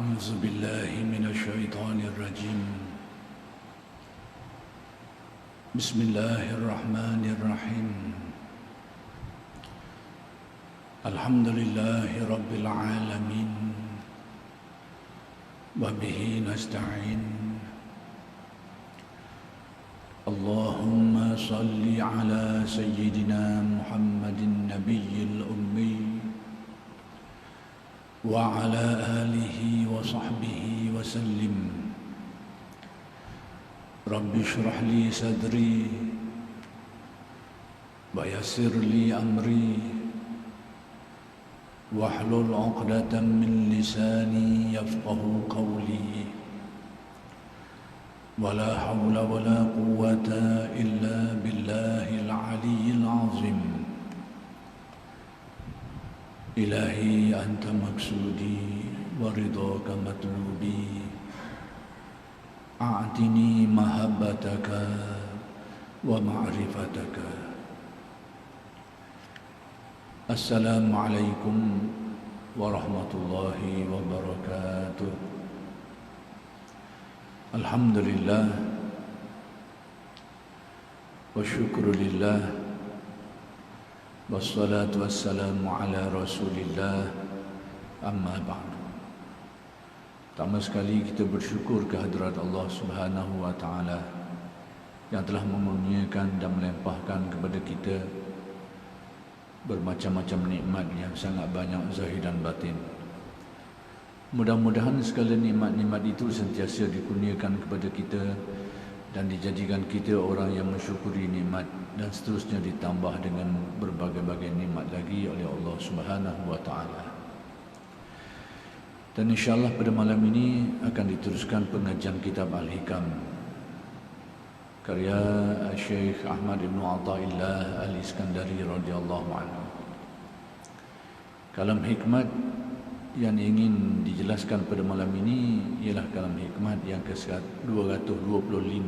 أعوذ بالله من الشيطان الرجيم. بسم الله الرحمن الرحيم. الحمد لله رب العالمين وبه نستعين. اللهم صل على سيدنا محمد النبي الأمي وعلى آله وصحبه وسلم. رب اشرح لي صدري ويسر لي أمري واحلل عقدة من لساني يفقه قولي. ولا حول ولا قوة إلا بالله العلي العظيم. إلهي أنت مقصودي ورضاك مطلوبي. أعطني محبتك ومعرفتك. السلام عليكم ورحمة الله وبركاته. الحمد لله والشكر لله wassalatu wassalamu ala rasulillah, amma ba'du. Pertama sekali kita bersyukur kehadirat Allah Subhanahu wa ta'ala yang telah memurniakan dan melimpahkan kepada kita bermacam-macam nikmat yang sangat banyak zahir dan batin. Mudah-mudahan segala nikmat-nikmat itu sentiasa dikurniakan kepada kita dan dijadikan kita orang yang mensyukuri nikmat dan seterusnya ditambah dengan berbagai-bagai nikmat lagi oleh Allah Subhanahu wa taala. Dan insya-Allah pada malam ini akan diteruskan pengajian kitab Al-Hikam karya Syekh Ahmad Ibn Athaillah Al-Iskandari radhiyallahu anhu. Kalam hikmat yang ingin dijelaskan pada malam ini ialah kalam hikmat yang ke-225,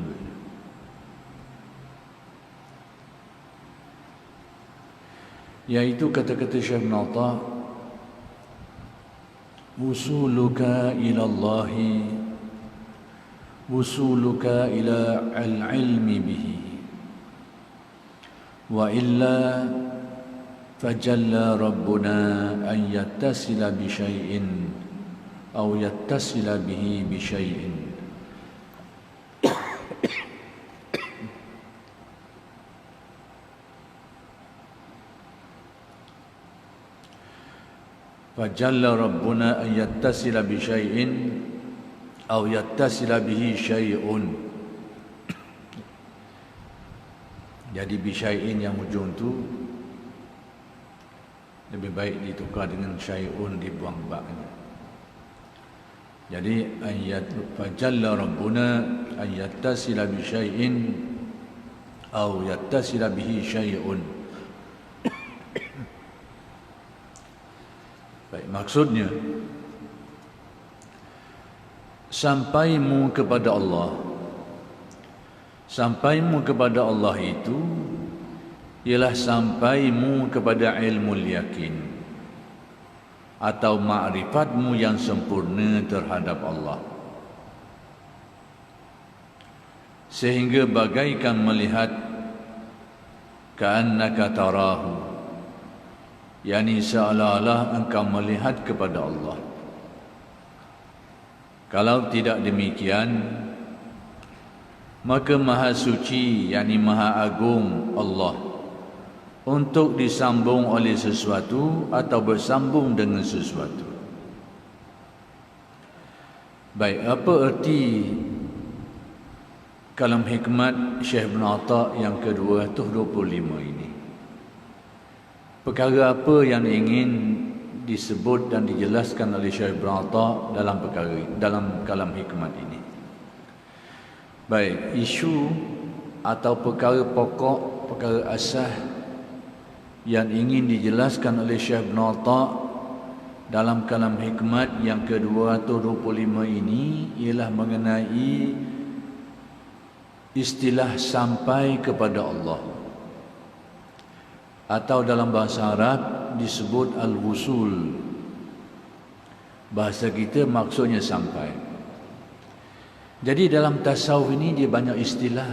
yaitu kata-kata Syekh Ibn Atha, wusuluka ila Allahi wusuluka ila al-ilmi bihi wa illa fajalla rabbuna an yattasila bi syai'in aw yattasila bihi bi syai'in. Fajalla rabbuna an yattasila bi syai'in aw yattasila bihi syai'un. Jadi bi syai'in yang ujung tu lebih baik ditukar dengan syai'un, dibuang baknya. Jadi ayat fajalla rabbuna an yattasila bi syai'in aw yattasila bihi syai'un. Baik, maksudnya sampaimu kepada Allah. Sampaimu kepada Allah itu ialah sampaimu kepada ilmu yakin atau ma'rifatmu yang sempurna terhadap Allah, sehingga bagaikan melihat ka'annaka tarahu, yakni seolah-olah engkau melihat kepada Allah. Kalau tidak demikian, maka Maha Suci, yakni Maha Agung Allah, untuk disambung oleh sesuatu atau bersambung dengan sesuatu. Baik, apa erti kalam hikmat Syekh Ibn Atha yang ke-225 ini? Perkara apa yang ingin disebut dan dijelaskan oleh Syekh Ibn Atha dalam kalam hikmat ini? Baik, isu atau perkara pokok, perkara asas yang ingin dijelaskan oleh Syekh Ibn Atha dalam kalam hikmat yang ke-225 ini ialah mengenai istilah sampai kepada Allah, atau dalam bahasa Arab disebut al-wusul. Bahasa kita maksudnya sampai. Jadi dalam tasawuf ini dia banyak istilah.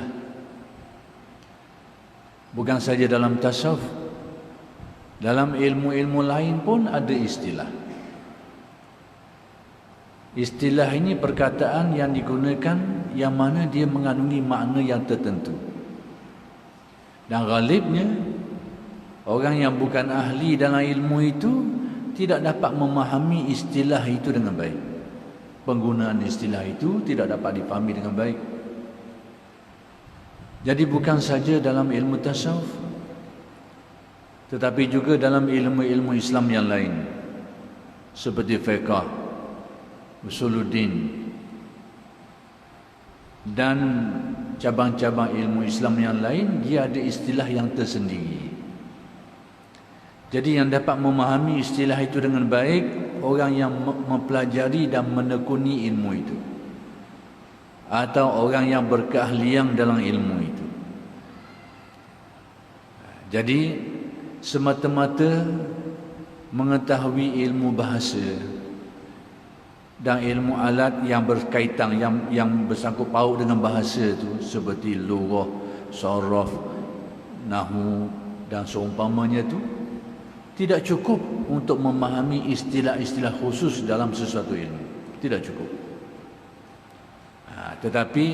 Bukan saja dalam tasawuf, dalam ilmu-ilmu lain pun ada istilah. Istilah ini perkataan yang digunakan yang mana dia mengandungi makna yang tertentu. Dan ghalibnya orang yang bukan ahli dalam ilmu itu tidak dapat memahami istilah itu dengan baik. Penggunaan istilah itu tidak dapat dipahami dengan baik. Jadi bukan saja dalam ilmu tasawuf, tetapi juga dalam ilmu-ilmu Islam yang lain, seperti fiqh, usuluddin, dan cabang-cabang ilmu Islam yang lain, dia ada istilah yang tersendiri. Jadi yang dapat memahami istilah itu dengan baik, orang yang mempelajari dan menekuni ilmu itu, atau orang yang berkeahlian dalam ilmu itu. Jadi semata-mata mengetahui ilmu bahasa dan ilmu alat yang berkaitan, yang bersangkut paut dengan bahasa itu, seperti lughah, saraf, nahwu dan seumpamanya itu, tidak cukup untuk memahami istilah-istilah khusus dalam sesuatu ilmu. Tidak cukup. Tetapi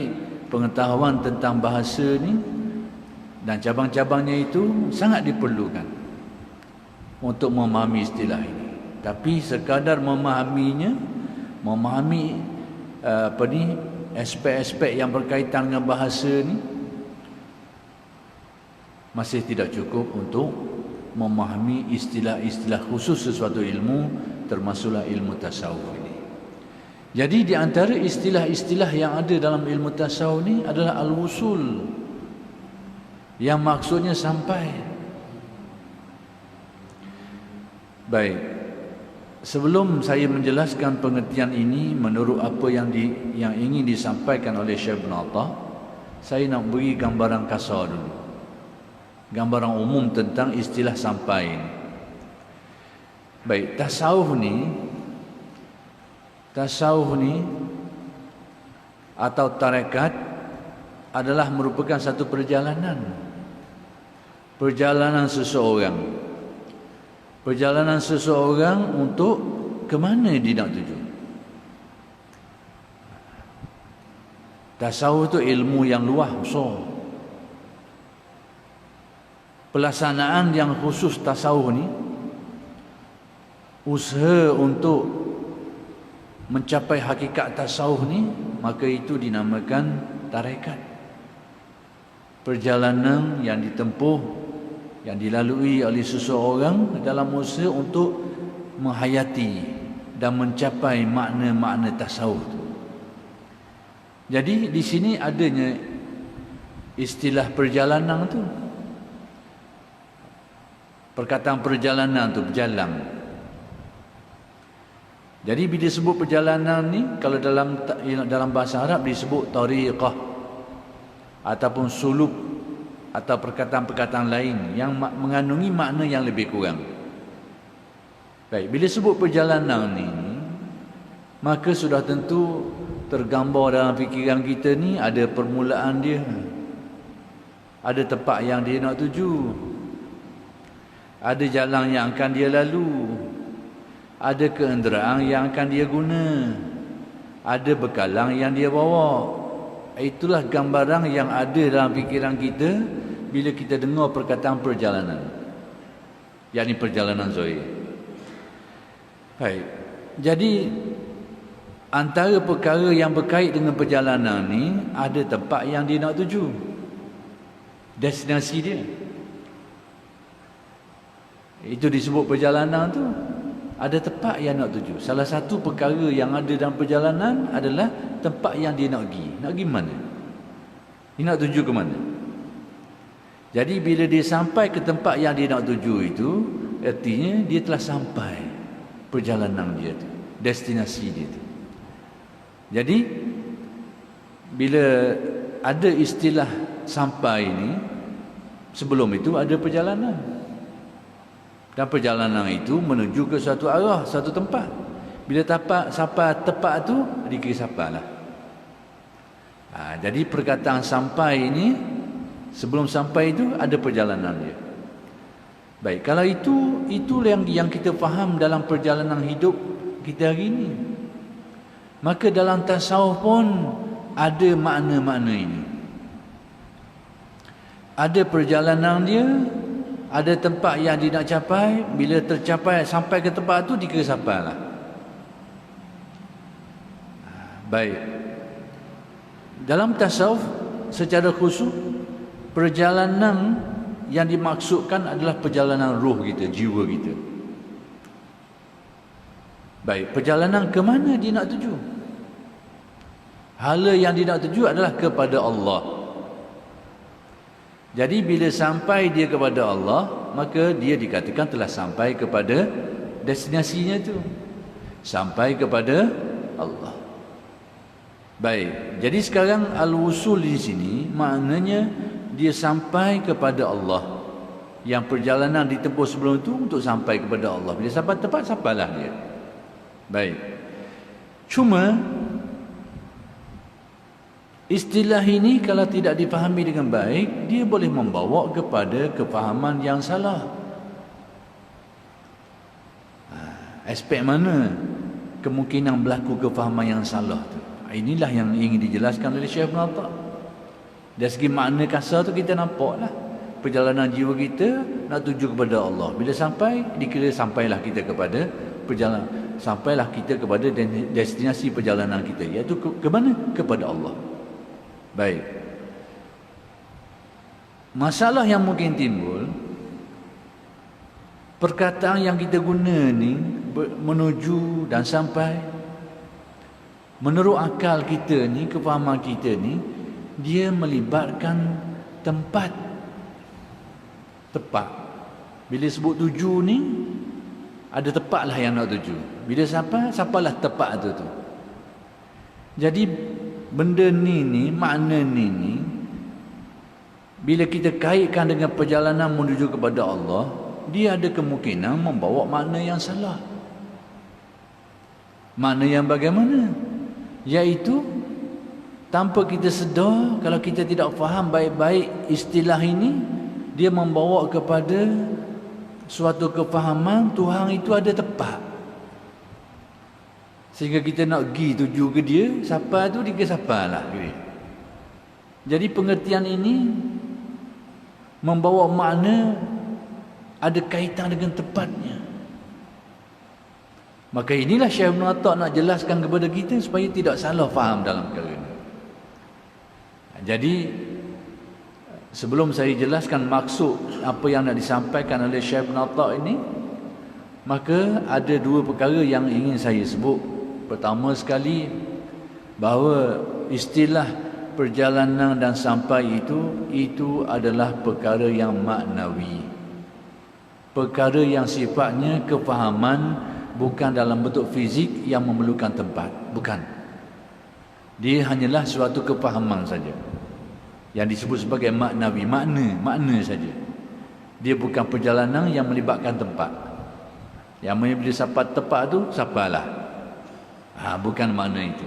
pengetahuan tentang bahasa ni dan cabang-cabangnya itu sangat diperlukan untuk memahami istilah ini. Tapi sekadar memahaminya, memahami aspek-aspek yang berkaitan dengan bahasa ni, masih tidak cukup untuk memahami istilah-istilah khusus sesuatu ilmu, termasuklah ilmu tasawuf ini. Jadi di antara istilah-istilah yang ada dalam ilmu tasawuf ini adalah al-wusul, yang maksudnya sampai. Baik, sebelum saya menjelaskan pengertian ini menurut apa yang ingin disampaikan oleh Syekh Ibn Atta, saya nak beri gambaran kasar dulu, gambaran umum tentang istilah sampai. Baik, tasawuf ni atau tarekat adalah merupakan satu perjalanan seseorang untuk ke mana dia nak tuju. Tasawuf itu ilmu yang luas, besar. Pelaksanaan yang khusus tasawuf ni, usaha untuk mencapai hakikat tasawuf ni, maka itu dinamakan tarekat. Perjalanan yang ditempuh, yang dilalui oleh seseorang dalam usaha untuk menghayati dan mencapai makna-makna tasawuf. Jadi di sini adanya istilah perjalanan tu. Perkataan perjalanan tu, berjalan. Jadi bila disebut perjalanan ni, kalau dalam bahasa Arab disebut tariqah ataupun suluk atau perkataan-perkataan lain yang mengandungi makna yang lebih kurang. Baik, bila sebut perjalanan ni, maka sudah tentu tergambar dalam fikiran kita ni ada permulaan dia, ada tempat yang dia nak tuju, ada jalan yang akan dia lalu, ada kenderaan yang akan dia guna, ada bekalan yang dia bawa. Itulah gambaran yang ada dalam fikiran kita bila kita dengar perkataan perjalanan, yakni perjalanan zahir. Baik, jadi antara perkara yang berkait dengan perjalanan ni, ada tempat yang dia nak tuju, destinasi dia. Itu disebut perjalanan tu, ada tempat yang nak tuju. Salah satu perkara yang ada dalam perjalanan adalah tempat yang dia nak pergi. Nak pergi mana? Dia nak tuju ke mana? Jadi bila dia sampai ke tempat yang dia nak tuju itu, artinya dia telah sampai perjalanan dia tu, destinasi dia tu. Jadi bila ada istilah sampai ini, sebelum itu ada perjalanan. Dan perjalanan itu menuju ke satu arah, satu tempat. Bila sampai tepat tu dikira sampailah. Jadi perkataan sampai ini, sebelum sampai itu ada perjalanan dia. Baik, kalau itu yang kita faham dalam perjalanan hidup kita hari ini. Maka dalam tasawuf pun ada makna-makna ini. Ada perjalanan dia, ada tempat yang dia nak capai. Bila tercapai sampai ke tempat tu dikira sampailah. Baik. Dalam tasawuf secara khusus, perjalanan yang dimaksudkan adalah perjalanan roh kita, jiwa kita. Baik, perjalanan ke mana dia nak tuju? Hala yang dia nak tuju adalah kepada Allah. Jadi bila sampai dia kepada Allah, maka dia dikatakan telah sampai kepada destinasinya tu. Sampai kepada Allah. Baik, jadi sekarang al-wusul di sini maknanya dia sampai kepada Allah. Yang perjalanan ditempuh sebelum itu untuk sampai kepada Allah. Bila sampai tempat, sampailah dia. Baik. Cuma istilah ini kalau tidak dipahami dengan baik, dia boleh membawa kepada kefahaman yang salah. Aspek mana kemungkinan berlaku kefahaman yang salah tu? Inilah yang ingin dijelaskan oleh Syekh Ibn Atta'. Dari segi makna kasar tu kita nampaklah perjalanan jiwa kita nak tuju kepada Allah. Bila sampai, dikira sampailah kita kepada perjalanan, sampailah kita kepada destinasi perjalanan kita, iaitu ke mana? Kepada Allah. Baik. Masalah yang mungkin timbul, perkataan yang kita guna ni menuju dan sampai, menurut akal kita ni, kefahaman kita ni, dia melibatkan tempat. Bila sebut tuju ni, ada tempatlah yang nak tuju. Bila sampailah tempat tu. Jadi benda ni makna ni, bila kita kaitkan dengan perjalanan menuju kepada Allah, dia ada kemungkinan membawa makna yang salah. Makna yang bagaimana? Iaitu tanpa kita sedar, kalau kita tidak faham baik-baik istilah ini, dia membawa kepada suatu kefahaman Tuhan itu ada tempat. Sehingga kita nak pergi tuju ke dia, siapa tu dia sapalah. Jadi pengertian ini membawa makna ada kaitan dengan tempatnya. Maka inilah Syekh Ibn Atta' nak jelaskan kepada kita supaya tidak salah faham dalam perkara ini. Jadi sebelum saya jelaskan maksud apa yang nak disampaikan oleh Syekh Ibn Atta' ini, maka ada dua perkara yang ingin saya sebut. Pertama sekali, bahawa istilah perjalanan dan sampai itu adalah perkara yang maknawi. Perkara yang sifatnya kefahaman, bukan dalam bentuk fizik yang memerlukan tempat. Bukan. Dia hanyalah suatu kefahaman saja, yang disebut sebagai maknawi, makna saja. Dia bukan perjalanan yang melibatkan tempat. Yang bila sampai tempat tu, sampailah. Bukan makna itu.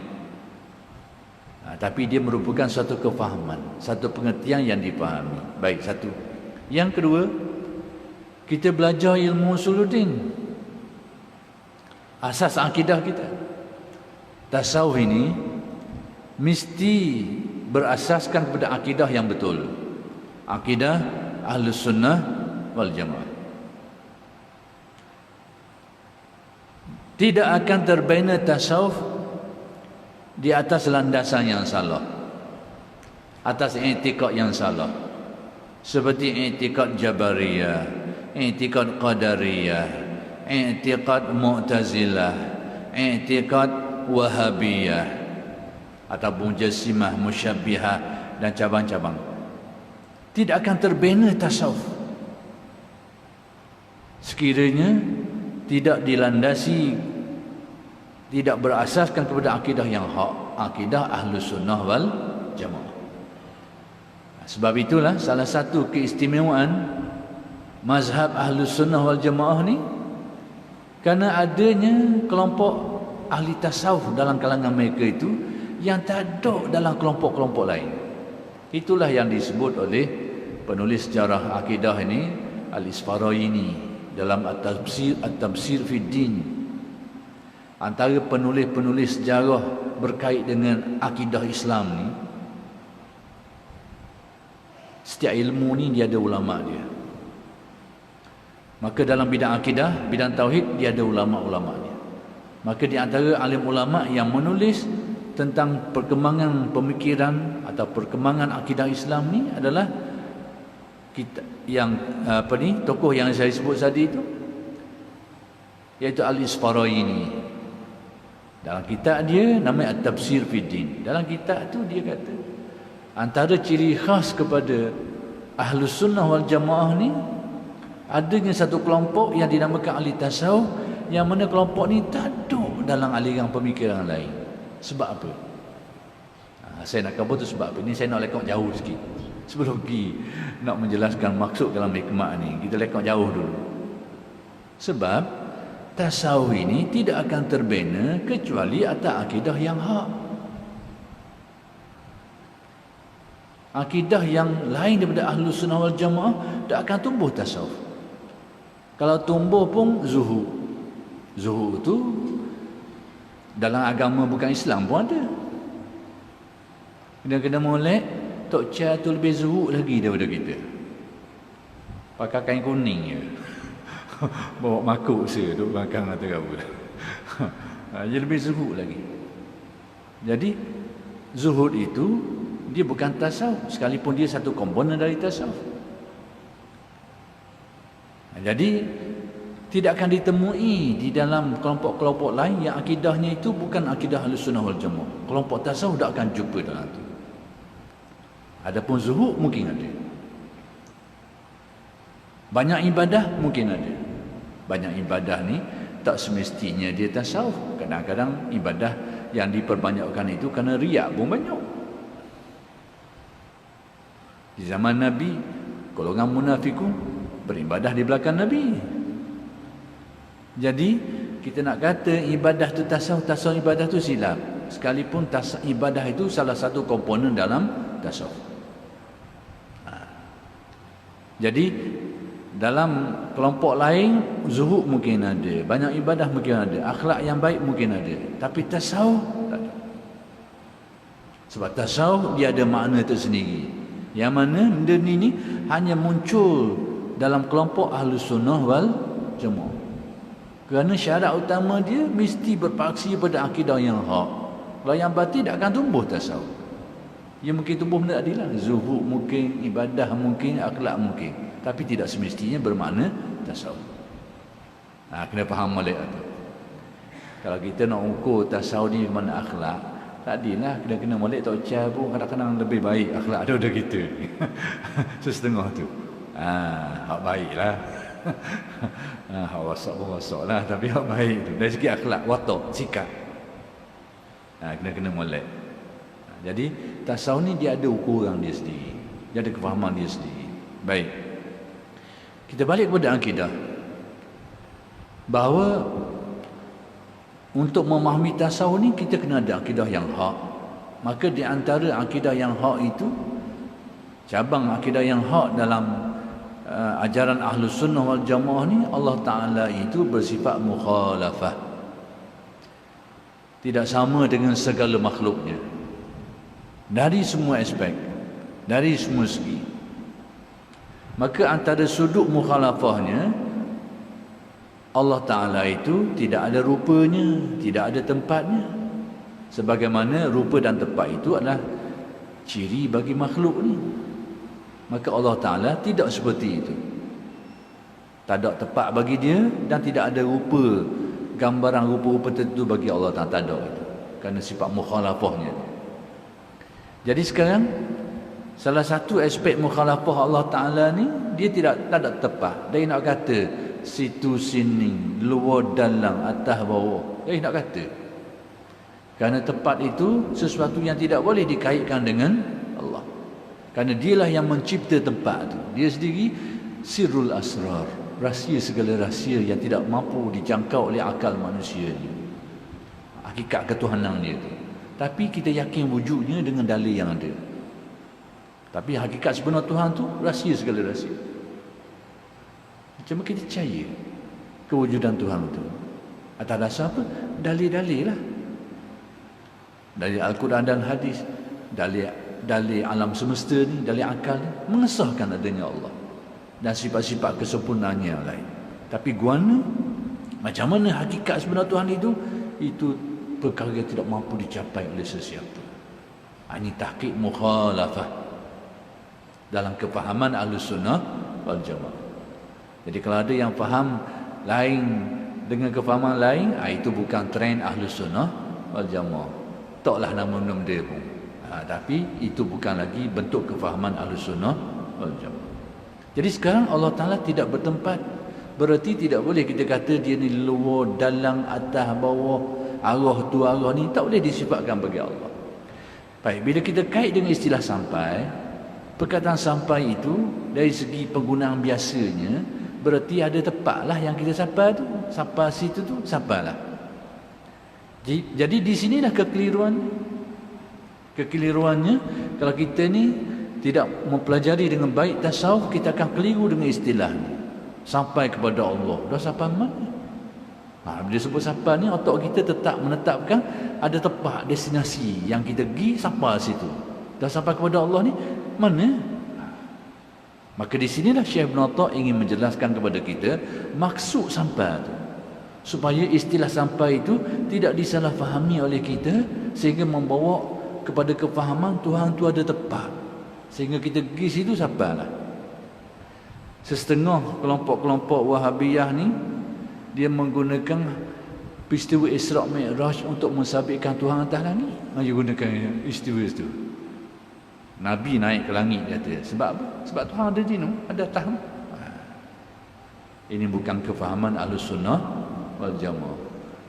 Tapi dia merupakan satu kefahaman, satu pengertian yang dipahami. Baik, satu. Yang kedua, kita belajar ilmu usuluddin, asas akidah kita. Tasawuf ini mesti berasaskan kepada akidah yang betul. Akidah Ahlus Sunnah wal Jamaah. Tidak akan terbina tasawuf di atas landasan yang salah, atas i'tikad yang salah, seperti i'tikad Jabariyah, i'tikad Qadariyah, i'tikad Mu'tazilah, i'tikad Wahabiyah, ataupun Jasimah, Musyabbihah dan cabang-cabang. Tidak akan terbina tasawuf sekiranya tidak dilandasi, tidak berasaskan kepada akidah yang hak, akidah Ahlus Sunnah wal Jamaah. Sebab itulah salah satu keistimewaan mazhab Ahlus Sunnah wal Jamaah ni, kerana adanya kelompok ahli tasawuf dalam kalangan mereka itu yang tak ada dalam kelompok-kelompok lain. Itulah yang disebut oleh penulis sejarah akidah ini, Al-Isfaraini, dalam At-Tabsir fi Din. Antara penulis-penulis sejarah berkait dengan akidah Islam ni, setiap ilmu ni dia ada ulama dia. Maka dalam bidang akidah, bidang tauhid, dia ada ulama-ulama dia. Maka di antara alim ulama yang menulis tentang perkembangan pemikiran atau perkembangan akidah Islam ni adalah kita yang tokoh yang saya sebut tadi itu, iaitu Al-Isfaraini. Dalam kitab dia namanya At-Tabsir fi Din. Dalam kitab tu dia kata antara ciri khas kepada Ahlus Sunnah wal Jamaah ni, adanya satu kelompok yang dinamakan ahli tasawuf, yang mana kelompok ni tak ada dalam aliran pemikiran lain. Sebab apa? Saya nak kabur tu sebab apa? Ini saya nak lekok jauh sikit. Sebelum pergi nak menjelaskan maksud dalam hikmah ni, kita lekok jauh dulu. Sebab tasawuf ini tidak akan terbina kecuali atas akidah yang hak. Akidah yang lain daripada Ahlus Sunnah wal Jamaah tak akan tumbuh tasawuf. Kalau tumbuh pun zuhud. Zuhud tu dalam agama bukan Islam pun ada. Kena molek, Tok Cha tu lebih zuhud lagi daripada kita. Pakai kain kuning je. Bawa makuk saya duduk belakang atau apa. Dia lebih zuhud lagi. Jadi zuhud itu dia bukan tasawuf, sekalipun dia satu komponen dari tasawuf. Jadi tidak akan ditemui di dalam kelompok-kelompok lain yang akidahnya itu bukan akidah Ahlus Sunnah wal Jamaah. Kelompok tasawuf tak akan jumpa dalam itu. Adapun zuhud mungkin ada. Banyak ibadah mungkin ada. Banyak ibadah ni tak semestinya dia tasawuf. Kadang-kadang ibadah yang diperbanyakkan itu kerana riak pun banyak. Di zaman Nabi, golongan munafikun beribadah di belakang Nabi. Jadi kita nak kata ibadah tu tasawuf, tasawuf ibadah tu silap. Sekalipun ibadah itu salah satu komponen dalam tasawuf. Jadi dalam kelompok lain zuhud mungkin ada, banyak ibadah mungkin ada, akhlak yang baik mungkin ada, tapi tasawuf tak ada. Sebab tasawuf dia ada makna tersendiri, yang mana benda ni hanya muncul dalam kelompok Ahlus Sunnah wal Jamaah. Kerana syarat utama dia mesti berpaksi pada akidah yang hak. Kalau yang batil tak akan tumbuh tasawuf. Ia mungkin tumbuh benda adilah, zuhud mungkin, ibadah mungkin, akhlak mungkin, tapi tidak semestinya bermakna tasawuf. Kena faham molek tu. Kalau kita nak ukur tasawuf ni mana akhlak, tadilah kena molek Tok Cha pun kadang-kadang lebih baik akhlak daripada kita. Setengah tu. Hak baiklah. Hak wasak lah, tapi hak baik tu. Dari segi akhlak, watak, sikap. Kena molek. Jadi tasawuf ni dia ada ukuran dia sendiri. Dia ada kefahaman dia sendiri. Baik. Kita balik kepada akidah. Bahawa untuk memahami tasawuf ni kita kena ada akidah yang hak. Maka di antara akidah yang hak itu, cabang akidah yang hak dalam ajaran Ahlus Sunnah wal Jamaah ni, Allah Ta'ala itu bersifat mukhalafah. Tidak sama dengan segala makhluknya. Dari semua aspek, dari semua segi. Maka antara sudut mukhalafahnya, Allah Ta'ala itu tidak ada rupanya, tidak ada tempatnya. Sebagaimana rupa dan tempat itu adalah ciri bagi makhluk ni. Maka Allah Ta'ala tidak seperti itu. Tak ada tempat bagi dia dan tidak ada rupa, gambaran rupa-rupa tertentu bagi Allah Ta'ala. Tak ada itu. Kerana sifat mukhalafahnya. Jadi sekarang salah satu aspek mukhalafah Allah Ta'ala ni, dia tak ada tepat. Dia nak kata situ sini, luar dalam, atas bawah. Dia nak kata. Kerana tempat itu sesuatu yang tidak boleh dikaitkan dengan Allah. Kerana dialah yang mencipta tempat itu. Dia sendiri sirrul asrar, rahsia segala rahsia yang tidak mampu dijangkau oleh akal manusia ini. hakikat ketuhanan dia tu. Tapi kita yakin wujudnya dengan dalil yang ada. Tapi hakikat sebenar Tuhan tu rahsia segala rahsia. Cuma kita percaya kewujudan Tuhan tu. Atas dasar apa? Dalil-dalil lah. Dalil Al-Quran dan hadis, dalil alam semesta ni, dalil akal ni mengesahkan adanya Allah dan sifat-sifat kesempurnaannya yang lain. Tapi guana macam mana hakikat sebenar Tuhan itu perkara yang tidak mampu dicapai oleh sesiapa. Ini tahqiq mukhalafah dalam kefahaman Ahlus Sunnah wal Jamaah. Jadi kalau ada yang faham lain dengan kefahaman lain, itu bukan trend Ahlus Sunnah wal Jamaah. Taklah nama-nama dia pun. Tapi itu bukan lagi bentuk kefahaman Ahlus Sunnah wal Jamaah. Jadi sekarang Allah Ta'ala tidak bertempat. Berarti tidak boleh kita kata dia ni luar, dalam, atas, bawah, arah tu, arah ni. Tak boleh disifatkan bagi Allah. Baik, bila kita kait dengan istilah sampai, perkataan sampai itu dari segi penggunaan biasanya, berarti ada tepat lah yang kita sampai tu. Sampai situ tu, sampai lah. Jadi di sinilah kekeliruannya. Kalau kita ni tidak mempelajari dengan baik tasawuf, kita akan keliru dengan istilah ni. Sampai kepada Allah. Dah sampai mana? Bila sebut sampai ni, otak kita tetap menetapkan ada tempat destinasi yang kita pergi sampai situ. Dah sampai kepada Allah ni mana? Maka di sinilah Syekh Ibn Atta ingin menjelaskan kepada kita maksud sampai tu, supaya istilah sampai itu tidak disalahfahami oleh kita sehingga membawa kepada kefahaman Tuhan tu ada tempat sehingga kita pergi situ sampailah. Setengah kelompok-kelompok Wahabiyah ni dia menggunakan peristiwa Isra' Mi'raj untuk mensabitkan Tuhan atas langit. Dia gunakan istiwa itu. Nabi naik ke langit dia kata. Sebab apa? Sebab Tuhan ada di mana? Ada atas. Ini bukan kefahaman Ahlus Sunnah wal Jamaah.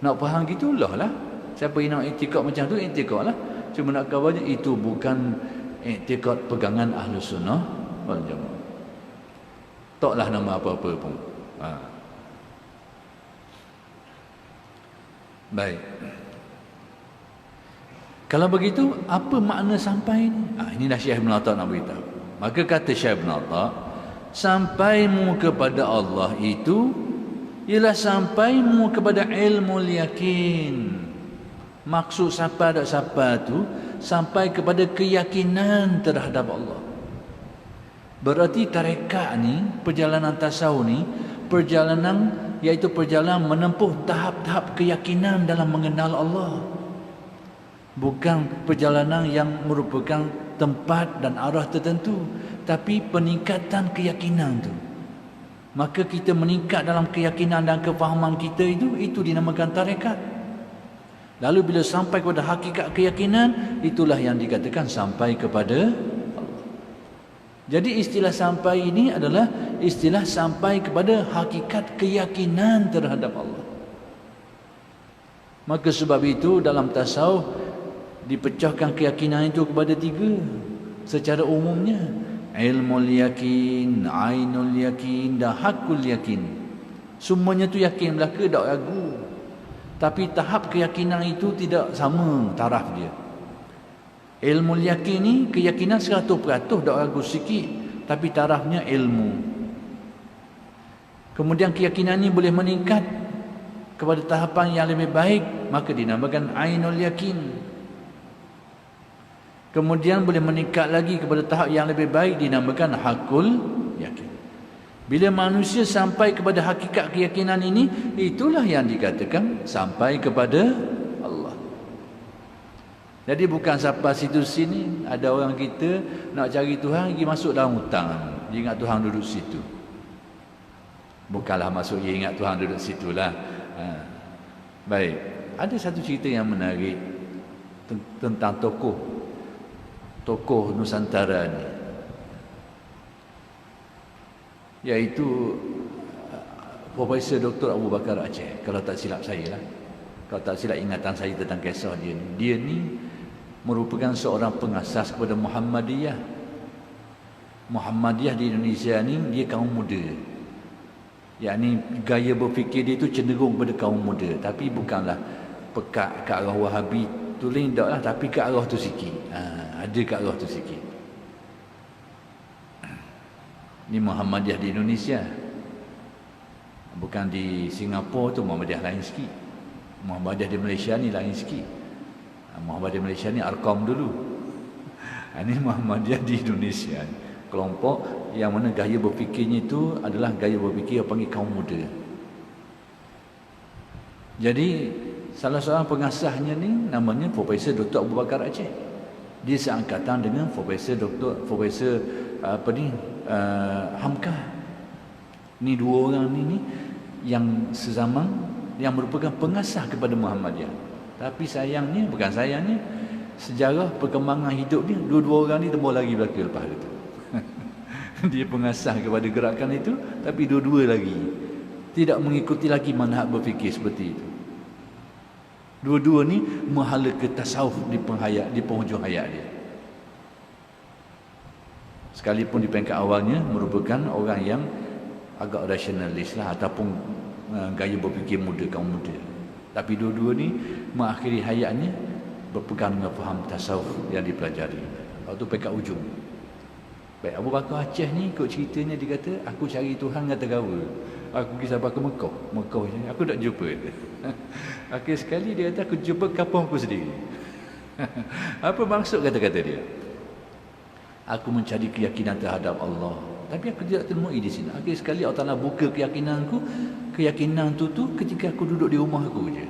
Nak faham gitulah lah. Siapa yang nak i'tikad macam tu, i'tikad lah. Cuma nak kabarnya itu bukan i'tikad pegangan Ahlus Sunnah wal Jamaah. Taklah nama apa-apa pun. Baik. Kalau begitu, apa makna sampai ni? Inilah Syekh Ibn Atta nak beritahu. Maka kata Syekh Ibn Atta, sampaimu kepada Allah itu ialah sampaimu kepada ilmu yakin. Maksud sampai tak sampai tu, sampai kepada keyakinan terhadap Allah. Berarti tarekat ni, perjalanan tasawuf ni, perjalanan iaitu perjalanan menempuh tahap-tahap keyakinan dalam mengenal Allah. Bukan perjalanan yang merupakan tempat dan arah tertentu, tapi peningkatan keyakinan tu. Maka kita meningkat dalam keyakinan dan kefahaman kita itu dinamakan tarekat. Lalu bila sampai kepada hakikat keyakinan, itulah yang dikatakan sampai kepada Allah. Jadi istilah sampai ini adalah istilah sampai kepada hakikat keyakinan terhadap Allah. Maka sebab itu dalam tasawuf dipecahkan keyakinan itu kepada tiga secara umumnya. Ilmul yakin, ainul yakin dan hakul yakin. Semuanya tu yakin belaka, tak ragu. Tapi tahap keyakinan itu tidak sama taraf dia. Ilmu yakin ni keyakinan 100%, tak ragu sikit, tapi tarafnya ilmu. Kemudian keyakinan ni boleh meningkat kepada tahapan yang lebih baik, maka dinamakan ainul yakin. Kemudian boleh meningkat lagi kepada tahap yang lebih baik, dinamakan hakul yakin. Bila manusia sampai kepada hakikat keyakinan ini, itulah yang dikatakan sampai kepada Allah. Jadi bukan sampai situ sini. Ada orang kita nak cari Tuhan, pergi masuk dalam hutang. Dia ingat Tuhan duduk situ. Bukanlah masuk dia ingat Tuhan duduk situlah. Baik. Ada satu cerita yang menarik tentang tokoh Nusantara ni, iaitu Profesor Dr. Abu Bakar Aceh. Kalau tak silap saya lah, kalau tak silap ingatan saya tentang kisah dia ni, dia ni merupakan seorang pengasas kepada Muhammadiyah. Muhammadiyah di Indonesia ni dia kaum muda, yakni gaya berfikir dia tu cenderung kepada kaum muda, tapi bukanlah pekat ke arah Wahabi tu lain tak lah, tapi ke arah tu sikit. Ada ke arah tu sikit. Ni Muhammadiyah di Indonesia. Bukan di Singapura tu Muhammadiyah lain sikit. Muhammadiyah di Malaysia ni lain sikit. Muhammadiyah di Malaysia ni Arkom dulu. Ini Muhammadiyah di Indonesia. Kelompok yang mana gaya berfikirnya itu adalah gaya berfikir yang panggil kaum muda. Jadi salah seorang pengasasnya ni namanya Profesor Dr. Abu Bakar Aceh. Dia seangkatan dengan Profesor Hamka. Ni dua orang ni yang sezaman, yang merupakan pengasas kepada Muhammadiyah. Tapi sayangnya, bukan sayangnya, sejarah perkembangan hidup dia, dua-dua orang ni tembus lagi belaka lepas itu. Dia pengasas kepada gerakan itu, tapi dua-dua lagi tidak mengikuti lagi manhaj berfikir seperti itu. Dua-dua ni menghala ke tasawuf di penghujung hayat dia. Sekalipun di peringkat awalnya merupakan orang yang agak rasionalis lah, ataupun gaya berfikir muda, kaum muda. Tapi dua-dua ni mengakhiri hayatnya berpegang dengan faham tasawuf yang dipelajari. Waktu peringkat ujung. Baik, Abu Bakar Aceh ni ikut ceritanya dia kata, aku cari Tuhan dengan tergawa. Aku pergi sampai ke Mekah je, aku tak jumpa. Akhir sekali dia kata, aku jumpa kampung aku sendiri. Apa maksud kata-kata dia? Aku mencari keyakinan terhadap Allah, tapi aku tidak temui di sini. Akhir sekali Allah Ta'ala buka keyakinanku. Keyakinan tu ketika aku duduk di rumah aku je.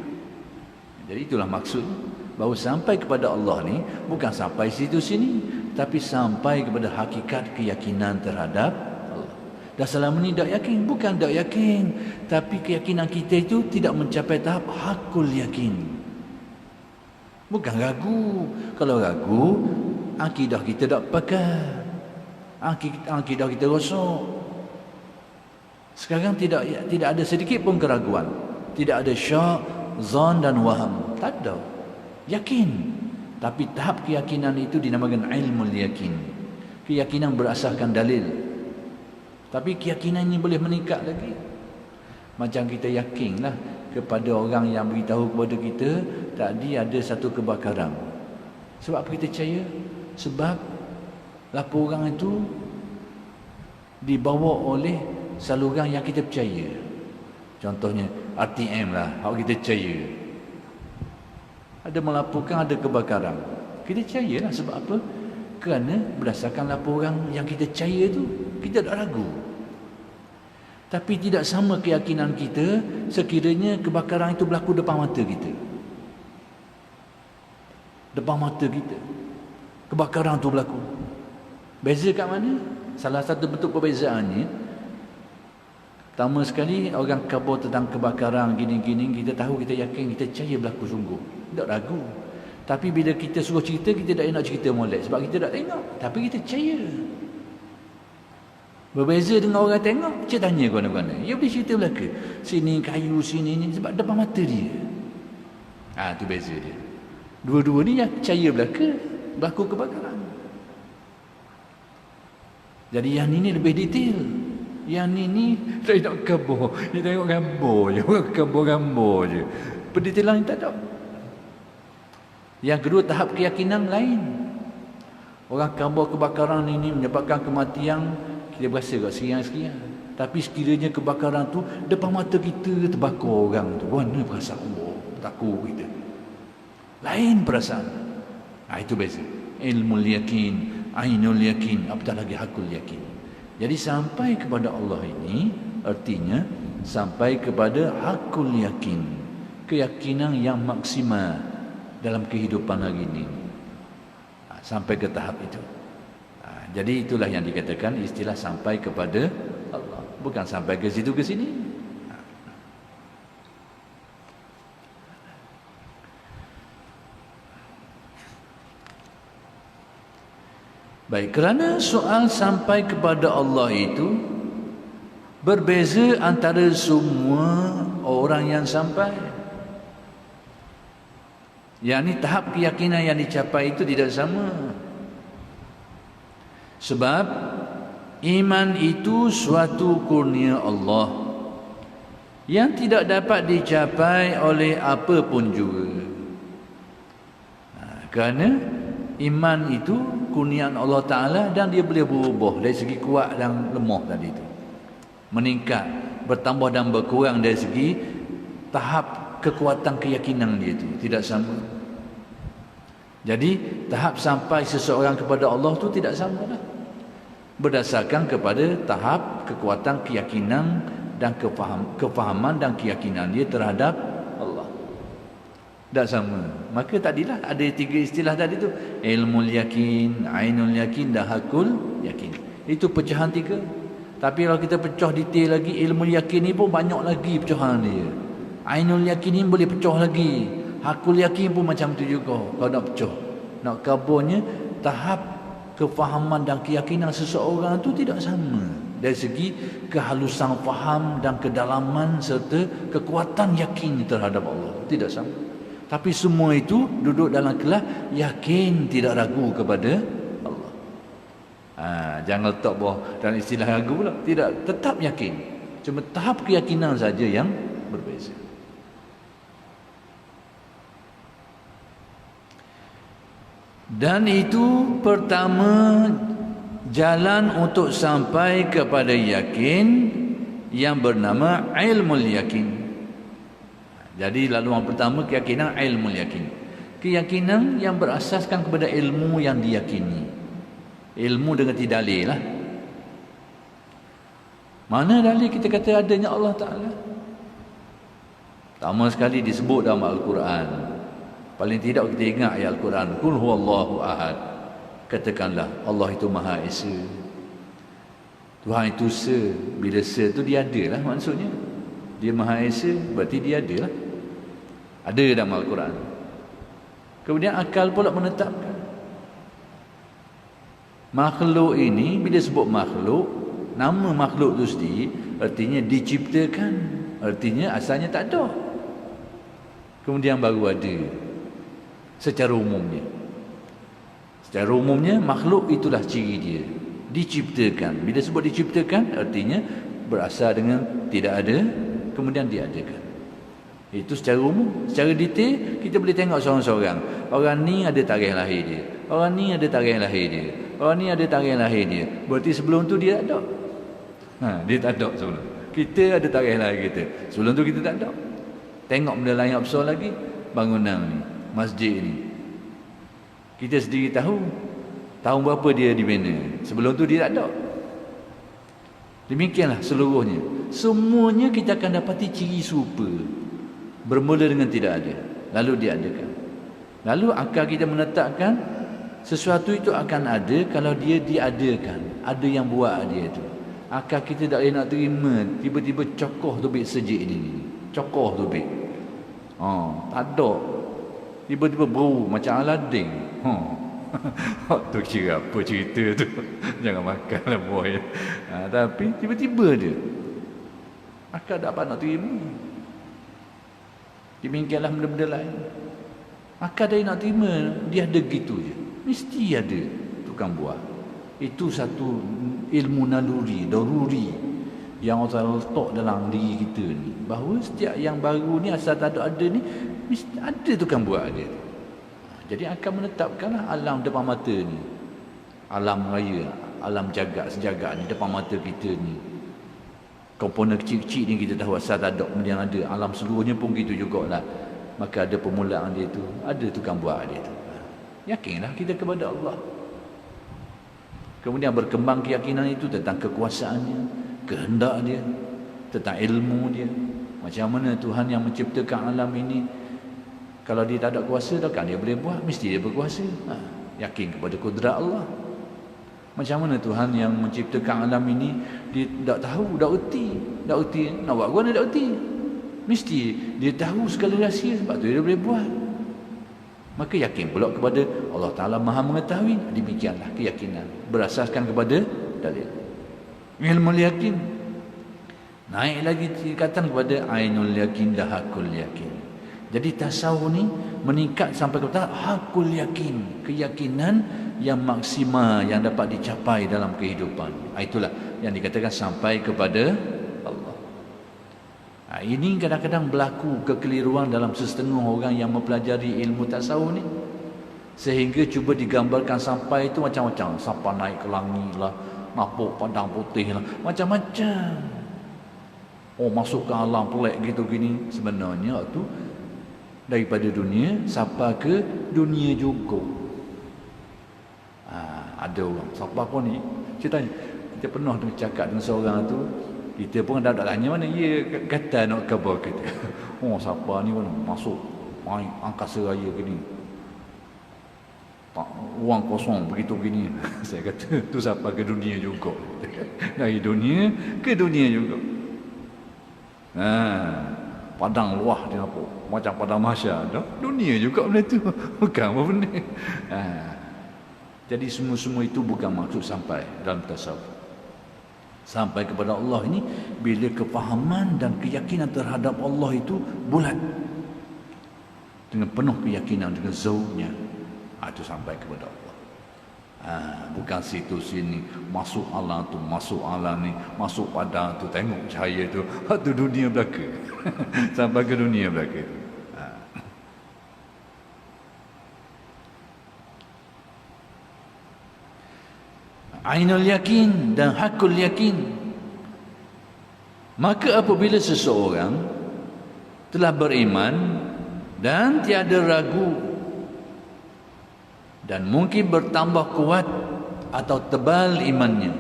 Jadi itulah maksud, bahawa sampai kepada Allah ni bukan sampai situ sini, tapi sampai kepada hakikat keyakinan terhadap Allah. Dan selama ni tak yakin, bukan tak yakin, tapi keyakinan kita itu tidak mencapai tahap hakul yakin. Bukan ragu. Kalau ragu, akidah kita tak pakar, akidah kita rosak. Sekarang tidak ada sedikit pun keraguan, tidak ada syak, zon dan waham, tak ada. Yakin. Tapi tahap keyakinan itu dinamakan ilmul yakin. Keyakinan berasaskan dalil. Tapi keyakinan ini boleh meningkat lagi. Macam kita yakinlah kepada orang yang beritahu kepada kita tadi ada satu kebakaran. Sebab apa kita percaya? Sebab laporan itu dibawa oleh saluran yang kita percaya. Contohnya RTM lah, kalau kita percaya. Ada melaporkan ada kebakaran. Kita percayalah, sebab apa? Kerana berdasarkan laporan yang kita percaya tu, kita tak ragu. Tapi tidak sama keyakinan kita sekiranya kebakaran itu berlaku depan mata kita. Depan mata kita kebakaran tu berlaku. Beza kat mana? Salah satu bentuk perbezaannya, pertama sekali orang khabar tentang kebakaran gini-gini, kita tahu, kita yakin, kita percaya berlaku sungguh, tak ragu. Tapi bila kita suruh cerita, kita tak nak cerita molek sebab kita tak tengok, tapi kita percaya. Berbeza dengan orang tengok, dia tanya mana-mana, dia boleh cerita belaka, sini kayu, sini ni, sebab depan mata dia. Tu beza dia. Dua-dua ni yang percaya berlaku kebakaran. Jadi yang ini lebih detail. Yang ini saya tak khabar, dia tengok gambar je, gambar je, pendetailan ni tak ada. Yang kedua, tahap keyakinan lain. Orang khabar kebakaran ini menyebabkan kematian, kita berasa kat sekian-sekian. Tapi sekiranya kebakaran tu depan mata kita terbakar orang tu, mana perasaan Allah, takut kita. Lain perasaan. Itu beza. Ilmul yakin, ainul yakin, apatah lagi hakul yakin. Jadi sampai kepada Allah ini artinya sampai kepada hakul yakin, keyakinan yang maksimal dalam kehidupan hari ini. Sampai ke tahap itu. Jadi itulah yang dikatakan istilah sampai kepada Allah, bukan sampai ke situ ke sini. Baik, kerana soal sampai kepada Allah itu berbeza antara semua orang yang sampai. Yang ni tahap keyakinan yang dicapai itu tidak sama. Sebab iman itu suatu kurnia Allah. yang tidak dapat dicapai oleh apa pun juga. Kerana iman itu kurniaan Allah Ta'ala dan dia boleh berubah dari segi kuat dan lemah tadi itu. Meningkat, bertambah dan berkurang dari segi tahap kekuatan keyakinan dia itu. Tidak sama. Jadi tahap sampai seseorang kepada Allah itu tidak sama lah. Berdasarkan kepada tahap kekuatan keyakinan dan kefahaman dan keyakinan dia terhadap Allah. Tak sama. Maka tadilah ada 3 istilah tadi tu. Ilmul yakin, ainul yakin dan hakul yakin. Itu pecahan 3. Tapi kalau kita pecah detail lagi, ilmu yakin ni pun banyak lagi pecahan dia. Ainul yakin ni boleh pecah lagi. Hakul yakin pun macam tu juga. Kalau nak pecah, nak kabarnya tahap kefahaman dan keyakinan seseorang tu tidak sama. Dari segi kehalusan faham dan kedalaman serta kekuatan yakin terhadap Allah. Tidak sama. Tapi semua itu duduk dalam kelas yakin, tidak ragu kepada Allah. Jangan letak bawah dalam istilah ragu pula. Tidak, tetap yakin. Cuma tahap keyakinan saja yang berbeza. Dan itu pertama jalan untuk sampai kepada yakin yang bernama ilmul yakin. Jadi laluan pertama keyakinan ilmul yakin. Keyakinan yang berasaskan kepada ilmu yang diyakini. Ilmu dengan tidak dalil lah. Mana dalil kita kata adanya Allah Ta'ala? Pertama sekali disebut dalam Al-Quran. Paling tidak kita ingat ayat Al-Quran. Qul huwallahu ahad. Katakanlah Allah itu Maha Esa. Tuhan itu se. Bila se tu dia ada lah maksudnya. Dia Maha Esa berarti dia ada lah. Ada dalam Al-Quran. Kemudian akal pula menetapkan. Makhluk ini bila sebut makhluk, nama makhluk tu sendiri artinya diciptakan. Artinya asalnya tak ada. Kemudian baru ada. Secara umumnya. Secara umumnya makhluk itulah ciri dia. Diciptakan. Bila sebut diciptakan artinya berasal dengan tidak ada, kemudian diadakan. Itu secara umum. Secara detail kita boleh tengok seorang-seorang. Orang ni ada tarikh lahir dia. Orang ni ada tarikh lahir dia. Orang ni ada tarikh lahir dia. Berarti sebelum tu dia tak ada. Dia tak ada sebelum. Kita ada tarikh lahir kita. Sebelum tu kita tak ada. Tengok benda lain yang besar lagi. Bangunan ni, masjid ni. Kita sendiri tahu tahun berapa dia dibina. Sebelum tu dia tak ada. Demikianlah seluruhnya. Semuanya kita akan dapati ciri serupa. Bermula dengan tidak ada, lalu diadakan. Lalu akal kita menetapkan sesuatu itu akan ada kalau dia diadakan. Ada yang buat dia itu. Akal kita tak boleh nak terima tiba-tiba cokoh tubik sejik ni. Cokoh tubik. Tak ada. Tiba-tiba bau macam Aladin. Tu kira apa cerita tu. Jangan makanlah boy. Tapi tiba-tiba dia. Akal tak apa nak terima. Demikianlah benda-benda lain. Akal dia nak terima, dia ada gitu je. Mesti ada tukang buah. Itu satu ilmu naluri, daruri yang Allah letak dalam diri kita ni. Bahawa setiap yang baru ni asal tak ada ni, mesti ada tukang buah dia. Jadi akan menetapkanlah alam depan mata ni. Alam raya, alam jagat, sejagat ni depan mata kita ni. Komponen kecil-kecil ni kita tahu asal tak ada, kemudian ada. Alam seluruhnya pun gitu jugalah. Maka ada permulaan dia tu, ada tukang buat dia tu. Yakinlah kita kepada Allah. Kemudian berkembang keyakinan itu tentang kekuasaannya, kehendak dia, tentang ilmu dia. Macam mana Tuhan yang menciptakan alam ini, kalau dia tak ada kuasa, takkan dia boleh buat? Mesti dia berkuasa. Yakin kepada kudrat Allah. Macam mana Tuhan yang menciptakan alam ini, dia tak tahu, tak erti. Tak erti, nak buat guna tak erti. Mesti dia tahu segala rahsia, sebab tu dia boleh buat. Maka yakin pula kepada Allah Ta'ala Maha mengetahui. Demikianlah keyakinan berasaskan kepada dalil. Ilmu yakin. Naik lagi tingkatan kepada ainul yakin dan hakul yakin. Jadi tasawuf ni meningkat sampai kepada hakul yakin, keyakinan yang maksimal yang dapat dicapai dalam kehidupan. Itulah yang dikatakan sampai kepada Allah. Ini kadang-kadang berlaku kekeliruan dalam setengah orang yang mempelajari ilmu tasawuf ni, sehingga cuba digambarkan sampai itu macam-macam. Sampai naik ke langit lah, nampak padang putih lah, macam-macam. Oh, masuk ke alam pelik gitu gini. Sebenarnya tu daripada dunia sampai ke dunia juga. Ada orang siapa pun ni, kita tanya, kita pernah cakap dengan seorang tu, kita pun dah tanya mana dia kata nak khabar kita. Oh, siapa ni pun masuk main angkasa raya gini, tak ruang kosong begitu gini. Saya kata tu siapa ke dunia juga. Dari dunia ke dunia juga. Padang luah dia apa, macam padang mahsyar, dunia juga benda tu. Bukan apa benda. Jadi semua-semua itu bukan maksud sampai dalam tasawuf. Sampai kepada Allah ini bila kefahaman dan keyakinan terhadap Allah itu bulat, dengan penuh keyakinan, dengan zauqnya, itu sampai kepada Allah. Bukan situ sini, masuk alam tu, masuk alam ni, masuk padang tu, tengok cahaya tu, itu dunia belaka. Sampai ke dunia belaka. Ainul yakin dan hakul yakin. Maka apabila seseorang telah beriman dan tiada ragu dan mungkin bertambah kuat atau tebal imannya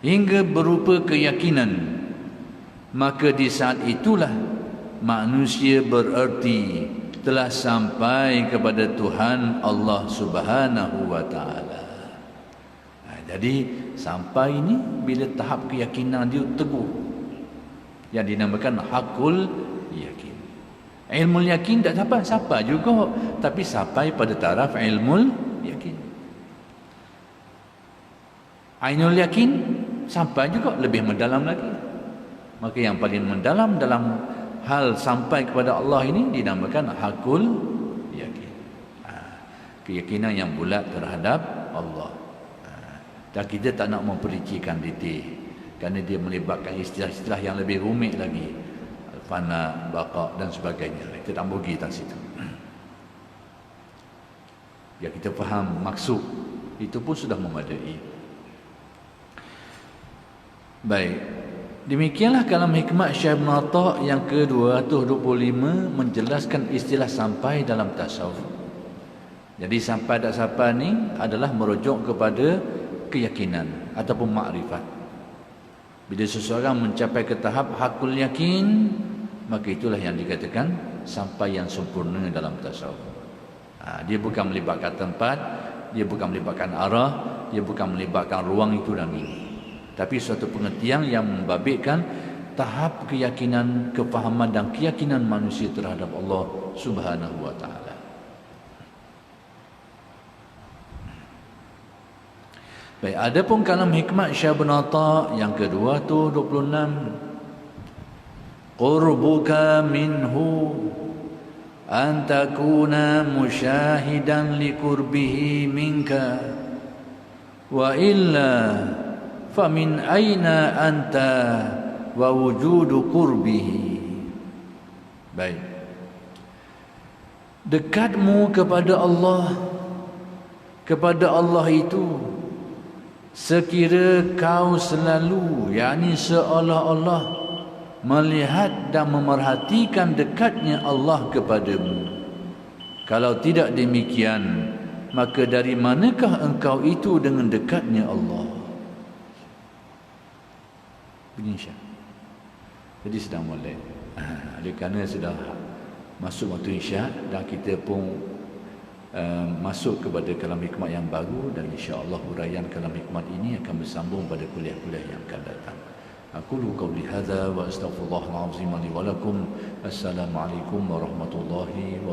hingga berupa keyakinan, maka di saat itulah manusia bererti telah sampai kepada Tuhan Allah Subhanahu wa taala. Jadi sampai ini bila tahap keyakinan dia teguh, yang dinamakan hakul yakin. Ilmu yakin tak sampai juga, tapi sampai pada taraf ilmu yakin. Ainul yakin sampai juga, lebih mendalam lagi. Maka yang paling mendalam dalam hal sampai kepada Allah ini dinamakan hakul yakin. Keyakinan yang bulat terhadap Allah. Dan kita tak nak memperincikan detail, kerana dia melibatkan istilah-istilah yang lebih rumit lagi, fana, baqa dan sebagainya. Kita tak pergi tak situ. Ya, kita faham maksud itu pun sudah memadai. Baik, demikianlah kalam hikmat Syekh Ibn Atta yang ke-225 menjelaskan istilah sampai dalam tasawuf. Jadi sampai tak sampai ni adalah merujuk kepada keyakinan ataupun makrifat. Bila seseorang mencapai ke tahap hakul yakin, maka itulah yang dikatakan sampai yang sempurna dalam tasawuf. Dia bukan melibatkan tempat, dia bukan melibatkan arah, dia bukan melibatkan ruang itu dan ini, tapi suatu pengertian yang membabitkan tahap keyakinan, kefahaman dan keyakinan manusia terhadap Allah Subhanahu wa taala. Baik, adapun kalam hikmat Syekh Ibn Atta yang ke-226, qurbuka minhu an takuna musyahidan liqurbihi minka wa illa famin aina anta wa wujudu qurbihi. Baik, dekatmu kepada Allah itu sekira kau selalu, yakni seolah-olah melihat dan memerhatikan dekatnya Allah kepadamu. Kalau tidak demikian, maka dari manakah engkau itu dengan dekatnya Allah? Begini Syekh. Jadi sedang molek. Kerana sudah masuk waktu isyak dan kita pun masuk kepada kalam hikmat yang baru, dan insya-Allah huraian kalam hikmat ini akan bersambung pada kuliah-kuliah yang akan datang. Aqulu qawli hadza wa astaghfirullahal azim li wa lakum. Assalamualaikum warahmatullahi wabarakatuh.